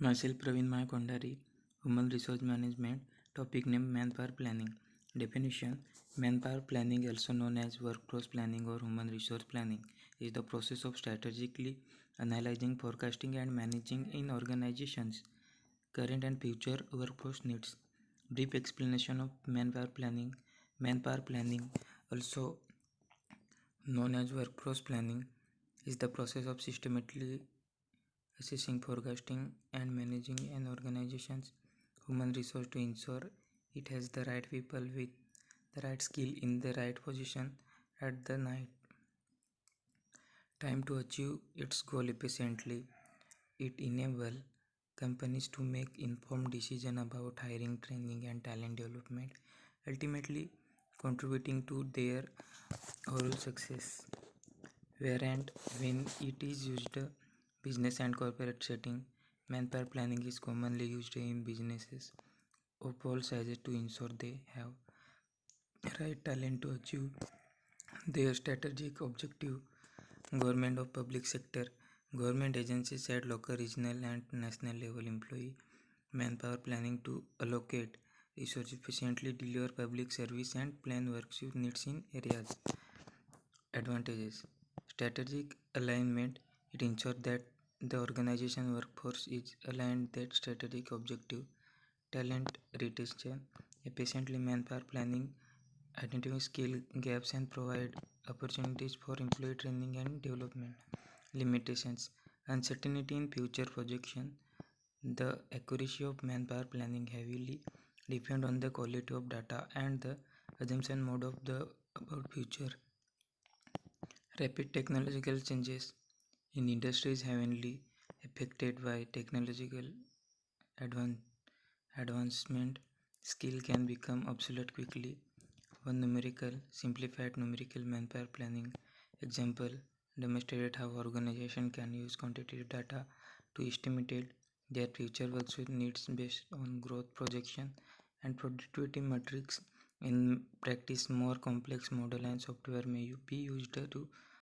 Myself Praveen Maya Kondari, Human Resource Management, topic name Manpower Planning. Definition: Manpower planning, also known as workforce planning or human resource planning, is the process of strategically analyzing, forecasting, and managing in organizations current and future workforce needs. Brief explanation of manpower planning. Manpower planning, also known as workforce planning, is the process of systematically assessing, forecasting, and managing an organization's human resource to ensure it has the right people with the right skill in the right position at the right time to achieve its goal efficiently. It enables companies to make informed decisions about hiring, training, and talent development, ultimately contributing to their overall success. Where and when it is used business and corporate setting, manpower planning is commonly used in businesses of all sizes to ensure they have right talent to achieve their strategic objective. Government or public sector, government agencies at local, regional, and national level employ manpower planning to allocate resources efficiently, deliver public service, and plan works with needs in areas. Advantages: strategic alignment, it ensures that the organization workforce is aligned that strategic objective. Talent retention, efficiently manpower planning identify skill gaps and provide opportunities for employee training and development. Limitations: uncertainty in future projection. The accuracy of manpower planning heavily depend on the quality of data and the assumption mode of the about future. Rapid technological changes in industries heavily affected by technological advan- advancement. Skill can become obsolete quickly. One simplified numerical manpower planning example demonstrated how organization can use quantitative data to estimate their future workforce needs based on growth projection and productivity metrics. In practice, more complex model and software may be used to